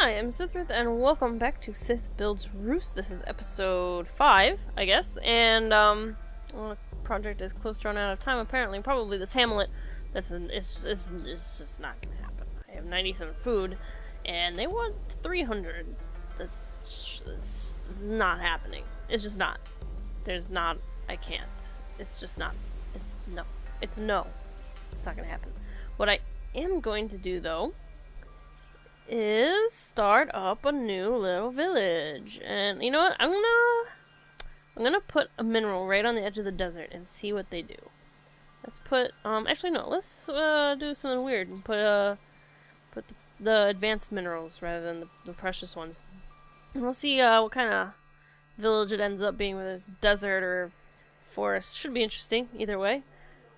Hi, I'm Cithryth, and welcome back to Cith Builds Reus. This is episode 5, I guess, and, well, the project is close to running out of time, apparently. Probably this hamlet, it's just not gonna happen. I have 97 food, and they want 300. This is not happening. It's just not. I can't. It's just not. It's no. It's no. It's not gonna happen. What I am going to do, though, is start up a new little village. And you know what? I'm gonna put a mineral right on the edge of the desert and see what they do. Let's put actually no, let's do something weird and put the advanced minerals rather than the precious ones. And we'll see what kind of village it ends up being, whether it's desert or forest. Should be interesting either way.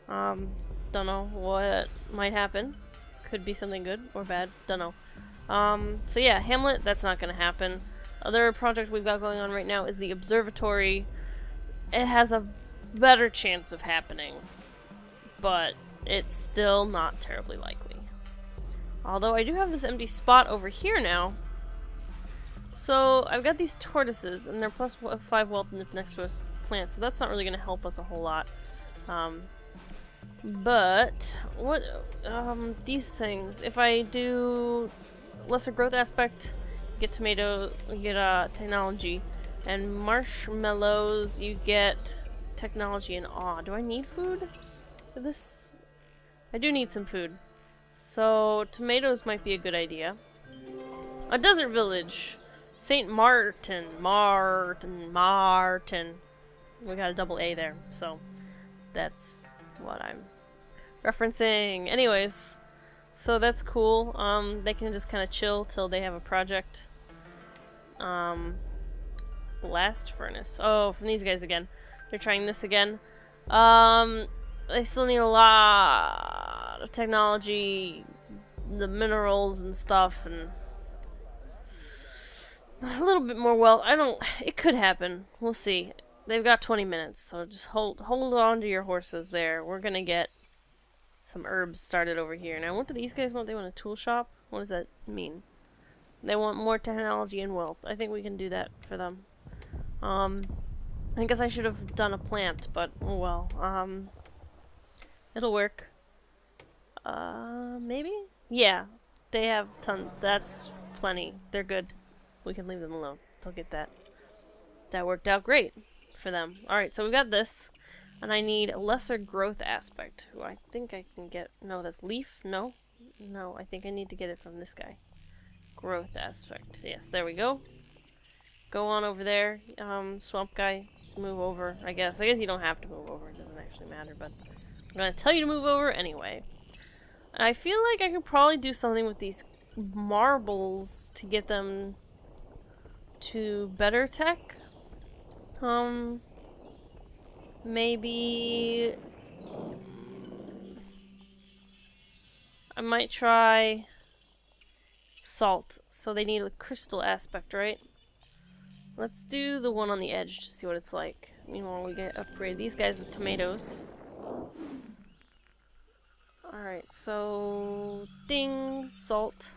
Don't know what might happen. Could be something good or bad. Don't know. So yeah, Hamlet, that's not gonna happen. Other project we've got going on right now is the observatory. It has a better chance of happening, but it's still not terribly likely. Although I do have this empty spot over here now. So I've got these tortoises, and they're plus 5 wealth next to a plant, so that's not really gonna help us a whole lot. But what these things, if I do lesser growth aspect, you get tomatoes, you get technology, and marshmallows, you get technology and awe. Do I need food for this? I do need some food, so tomatoes might be a good idea. A desert village, Saint Martin. We got a double A there, so that's what I'm referencing. Anyways, so that's cool. They can just kind of chill till they have a project. Blast furnace. Oh, from these guys again. They're trying this again. They still need a lot of technology, the minerals and stuff, and a little bit more wealth. It could happen. We'll see. They've got 20 minutes, so just hold on to your horses there. We're gonna get some herbs started over here. Now, what do these guys want? They want a tool shop? What does that mean? They want more technology and wealth. I think we can do that for them. I guess I should have done a plant, but oh well. It'll work. Maybe? Yeah. They have tons. That's plenty. They're good. We can leave them alone. They'll get that. That worked out great for them. Alright, so we got this. And I need a lesser growth aspect, who I think I can get. No, that's leaf? No? No, I think I need to get it from this guy. Growth aspect. Yes, there we go. Go on over there. Swamp guy, move over, I guess. I guess you don't have to move over. It doesn't actually matter, but I'm going to tell you to move over anyway. I feel like I could probably do something with these marbles to get them to better tech. Maybe I might try salt. So they need a crystal aspect, right? Let's do the one on the edge to see what it's like. Meanwhile, we get upgrade these guys with tomatoes. Alright, so ding, salt.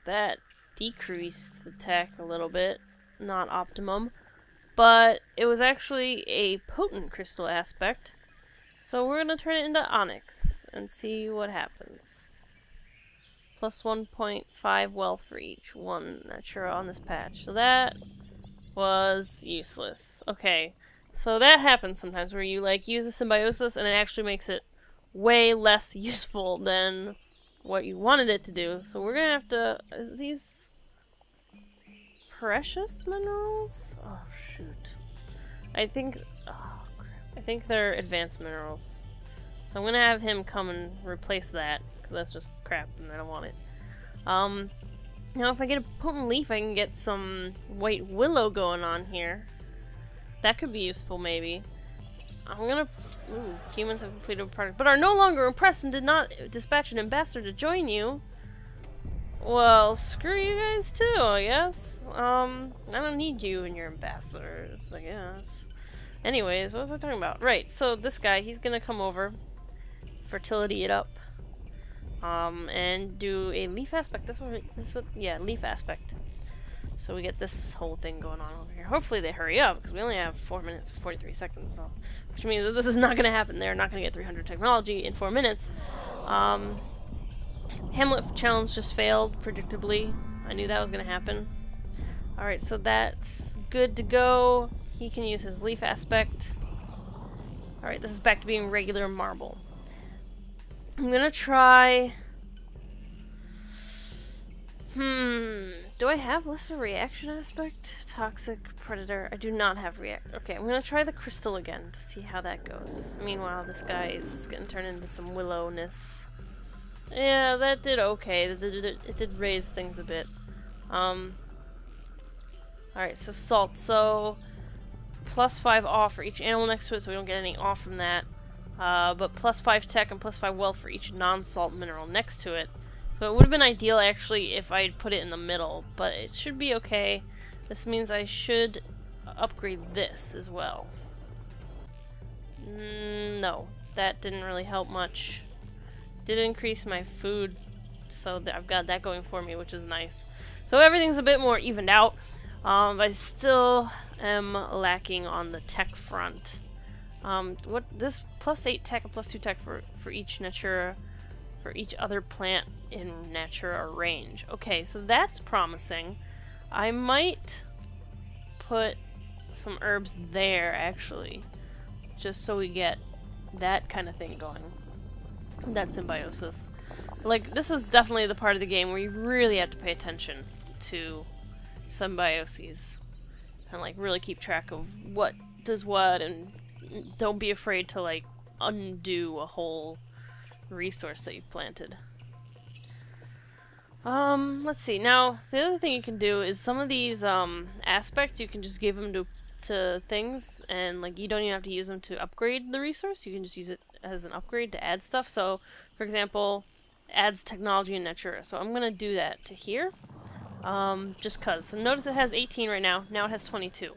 That decreased the tech a little bit. Not optimum. But it was actually a potent crystal aspect. So we're going to turn it into onyx and see what happens. Plus 1.5 wealth for each one natura on this patch. So that was useless. Okay, so that happens sometimes where you like use a symbiosis and it actually makes it way less useful than what you wanted it to do. So we're going to have to... these precious minerals? Oh shoot. I think they're advanced minerals. So I'm gonna have him come and replace that, because that's just crap and I don't want it. Now if I get a potent leaf I can get some white willow going on here. That could be useful maybe. I'm gonna... Ooh, humans have completed a project, but are no longer impressed and did not dispatch an ambassador to join you. Well, screw you guys too, I guess. I don't need you and your ambassadors, I guess. Anyways, what was I talking about? Right, so this guy, he's gonna come over, fertility it up. and do a leaf aspect. Yeah, leaf aspect. So we get this whole thing going on over here. Hopefully they hurry up, because we only have 4 minutes and 43 seconds, so, which means that this is not going to happen. They're not going to get 300 technology in 4 minutes. Hamlet challenge just failed, predictably. I knew that was going to happen. Alright, so that's good to go. He can use his leaf aspect. Alright, this is back to being regular marble. I'm going to try... Do I have lesser reaction aspect? Toxic predator. I do not have react. Okay, I'm gonna try the crystal again to see how that goes. Meanwhile, this guy is getting turned into some willowness. Yeah, that did okay. It did raise things a bit. Alright, so salt. So, +5 off for each animal next to it, so we don't get any off from that. But +5 tech and +5 wealth for each non-salt mineral next to it. So it would have been ideal, actually, if I'd put it in the middle, but it should be okay. This means I should upgrade this as well. No, that didn't really help much. Did increase my food, so I've got that going for me, which is nice. So everything's a bit more evened out. I still am lacking on the tech front. This +8 tech and +2 tech for each Natura, for each other plant in Natura range. Okay, so that's promising. I might put some herbs there, actually, just so we get that kind of thing going. That symbiosis. Like, this is definitely the part of the game where you really have to pay attention to symbioses and, like, really keep track of what does what, and don't be afraid to, like, undo a whole resource that you've planted. Let's see. Now, the other thing you can do is some of these aspects, you can just give them to things, and like you don't even have to use them to upgrade the resource. You can just use it as an upgrade to add stuff. So, for example, adds technology in Natura. So I'm gonna do that to here, just cause. So notice it has 18 right now. Now it has 22.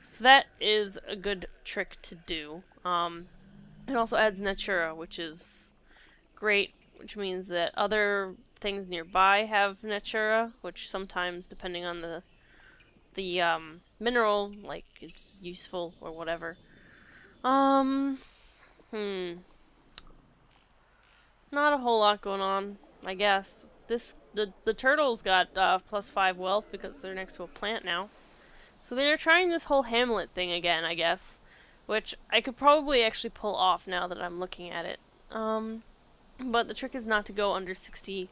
So that is a good trick to do. It also adds Natura, which is great, which means that other things nearby have Natura, which sometimes, depending on the mineral, like, it's useful or whatever. Not a whole lot going on, I guess. The turtles got +5 wealth because they're next to a plant now. So they're trying this whole Hamlet thing again, I guess, which I could probably actually pull off now that I'm looking at it. But the trick is not to go under 60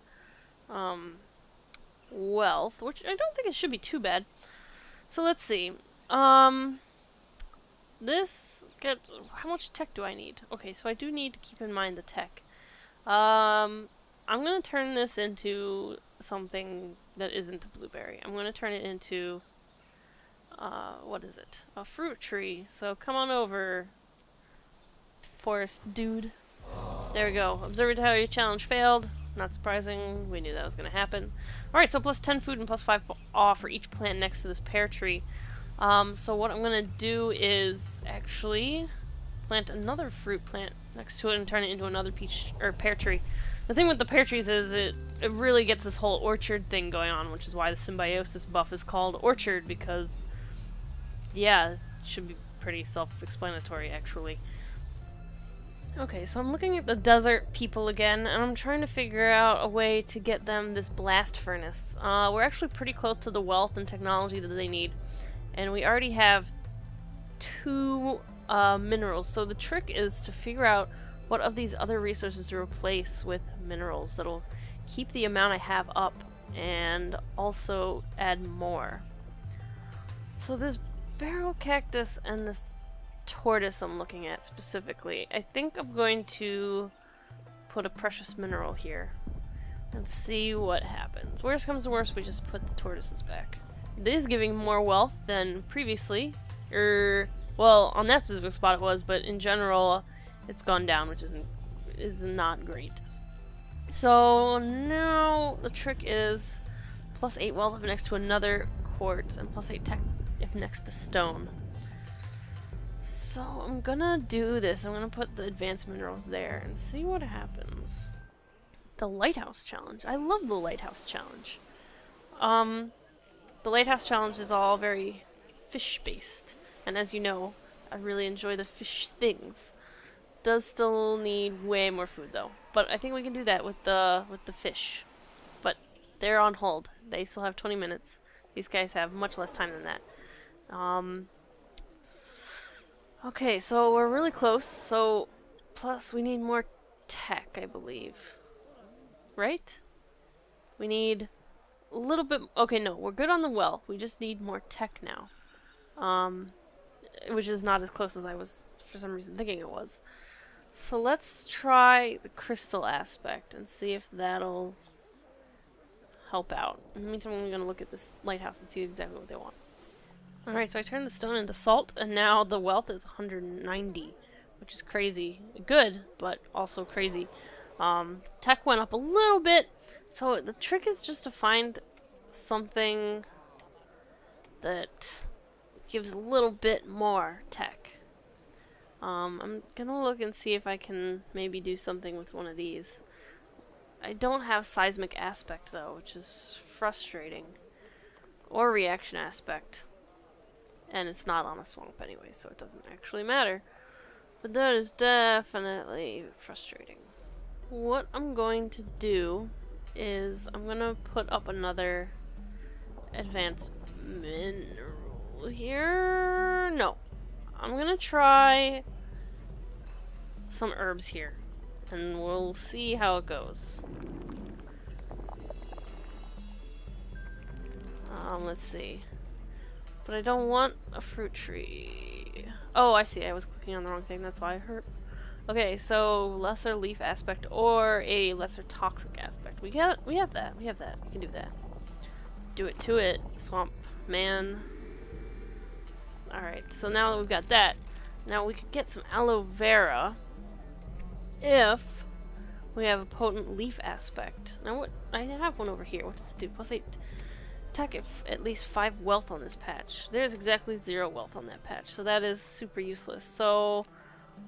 wealth, which I don't think it should be too bad. So let's see. This gets... How much tech do I need? Okay, so I do need to keep in mind the tech. I'm going to turn this into something that isn't a blueberry. I'm going to turn it into... what is it? A fruit tree. So come on over, forest dude. There we go. Observatory challenge failed. Not surprising. We knew that was going to happen. Alright, so +10 food and +5 off for each plant next to this pear tree. So what I'm going to do is actually plant another fruit plant next to it and turn it into another peach or pear tree. The thing with the pear trees is it really gets this whole orchard thing going on, which is why the symbiosis buff is called orchard, because, yeah, it should be pretty self-explanatory, actually. Okay, so I'm looking at the desert people again, and I'm trying to figure out a way to get them this blast furnace. We're actually pretty close to the wealth and technology that they need, and we already have 2 minerals. So the trick is to figure out what of these other resources to replace with minerals that'll keep the amount I have up and also add more. So this barrel cactus and this tortoise I'm looking at specifically, I think I'm going to put a precious mineral here and see what happens. Worst comes to worst, we just put the tortoises back. It is giving more wealth than previously, well, on that specific spot it was, but in general it's gone down, which is not great. So now the trick is +8 wealth if next to another quartz and +8 tech if next to stone. So I'm gonna do this. I'm gonna put the advanced minerals there and see what happens. The Lighthouse Challenge. I love the Lighthouse Challenge. The Lighthouse Challenge is all very fish-based. And as you know, I really enjoy the fish things. Does still need way more food though. But I think we can do that with the fish. But they're on hold. They still have 20 minutes. These guys have much less time than that. Okay, so we're really close. So plus we need more tech, I believe. Right? We need a little bit... Okay, no, we're good on the well. We just need more tech now. Which is not as close as I was, for some reason, thinking it was. So let's try the crystal aspect and see if that'll help out. In the meantime, I'm going to look at this lighthouse and see exactly what they want. Alright, so I turned the stone into salt, and now the wealth is 190, which is crazy. Good, but also crazy. Tech went up a little bit, so the trick is just to find something that gives a little bit more tech. I'm gonna look and see if I can maybe do something with one of these. I don't have seismic aspect though, which is frustrating. Or reaction aspect. And it's not on a swamp anyway, so it doesn't actually matter. But that is definitely frustrating. What I'm going to do is I'm gonna put up another advanced mineral here. No. I'm gonna try some herbs here. And we'll see how it goes. Let's see. But I don't want a fruit tree. Oh, I see. I was clicking on the wrong thing. That's why I hurt. Okay, so lesser leaf aspect or a lesser toxic aspect. We have that. We have that. We can do that. Do it to it, swamp man. Alright, so now that we've got that, now we could get some aloe vera if we have a potent leaf aspect. Now what? I have one over here. What does it do? +8 tech if at least 5 wealth on this patch. There's exactly 0 wealth on that patch, so that is super useless. So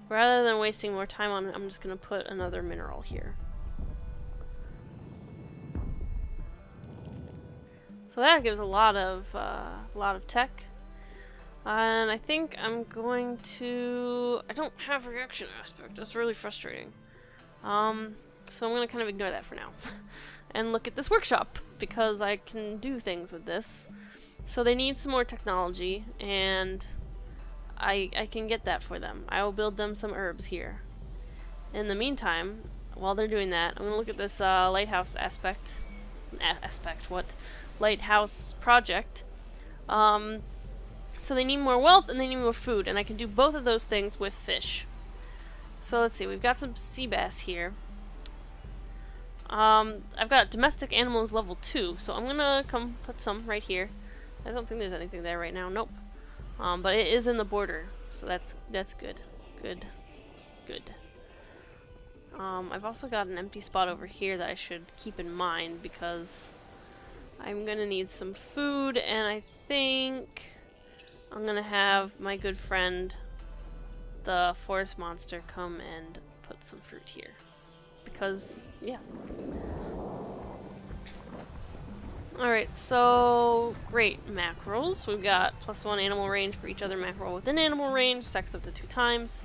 rather than wasting more time on it, I'm just going to put another mineral here. So that gives a lot of tech. And I think I'm going to... I don't have reaction aspect. That's really frustrating. So I'm going to kind of ignore that for now. And look at this workshop, because I can do things with this. So they need some more technology, and I can get that for them. I will build them some herbs here. In the meantime, while they're doing that, I'm going to look at this Lighthouse Aspect. Lighthouse project. So they need more wealth and they need more food, and I can do both of those things with fish. So let's see, we've got some sea bass here. I've got domestic animals level 2, so I'm gonna come put some right here. I don't think there's anything there right now. Nope. But it is in the border, so that's good. Good. I've also got an empty spot over here that I should keep in mind because I'm gonna need some food, and I think I'm gonna have my good friend, the forest monster, come and put some fruit here. Because, yeah. Alright, so great mackerels. We've got +1 animal range for each other mackerel within animal range, stacks up to 2 times.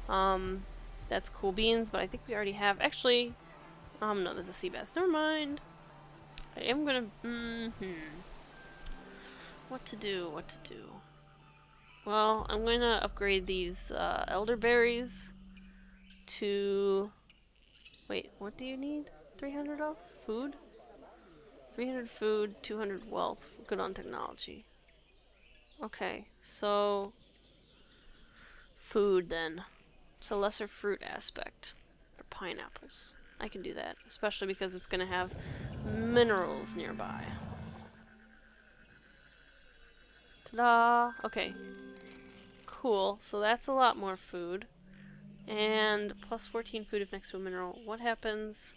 That's cool beans, but I think we already have, actually, no, that's a sea bass. Never mind. I am gonna, what to do? Well, I'm gonna upgrade these elderberries to... Wait, what do you need? 300 off? Food? 300 food, 200 wealth. Good on technology. Okay, so... food then. So lesser fruit aspect for pineapples. I can do that, especially because it's gonna have minerals nearby. Ta-da! Okay. Cool, so that's a lot more food. And +14 food if next to a mineral. What happens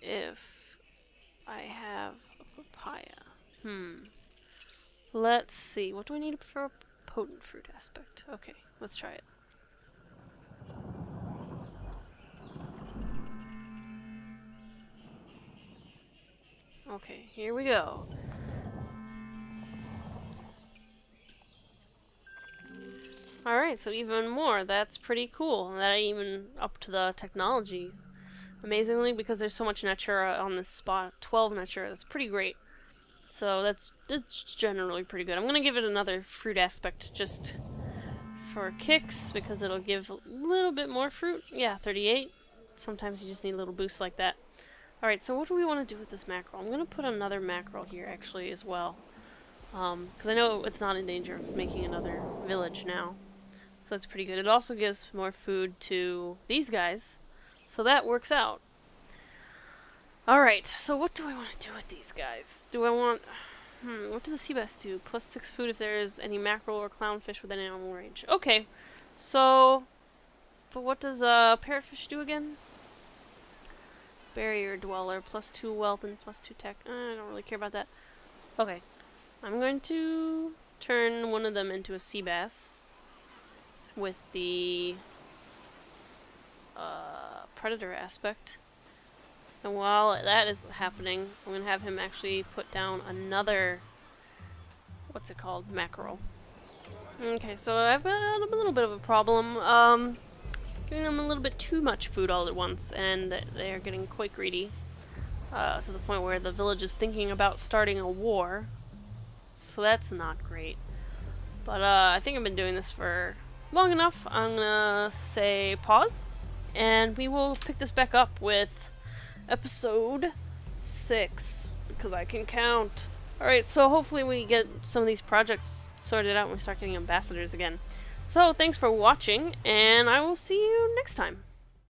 if I have a papaya? Let's see. What do I need for a potent fruit aspect? Okay, let's try it. Okay, here we go. Alright, so even more. That's pretty cool. That even up to the technology. Amazingly, because there's so much Natura on this spot. 12 Natura, that's pretty great. So that's generally pretty good. I'm gonna give it another fruit aspect just for kicks, because it'll give a little bit more fruit. Yeah, 38. Sometimes you just need a little boost like that. Alright, so what do we want to do with this mackerel? I'm gonna put another mackerel here, actually, as well. Because I know it's not in danger of making another village now. So it's pretty good. It also gives more food to these guys. So that works out. Alright, so what do I want to do with these guys? Do I want... what do the sea bass do? Plus 6 food if there's any mackerel or clownfish within animal range. Okay, so... But what does parrotfish do again? Barrier dweller, plus 2 wealth and plus 2 tech. I don't really care about that. Okay, I'm going to turn one of them into a sea bass with the predator aspect. And while that is happening, I'm going to have him actually put down another, what's it called, mackerel. Okay, so I've had a little bit of a problem, giving them a little bit too much food all at once, and they are getting quite greedy, to the point where the village is thinking about starting a war. So that's not great. But I think I've been doing this for long enough. I'm gonna say pause, and we will pick this back up with episode 6, because I can count. Alright, so hopefully we get some of these projects sorted out and we start getting ambassadors again. So thanks for watching, and I will see you next time.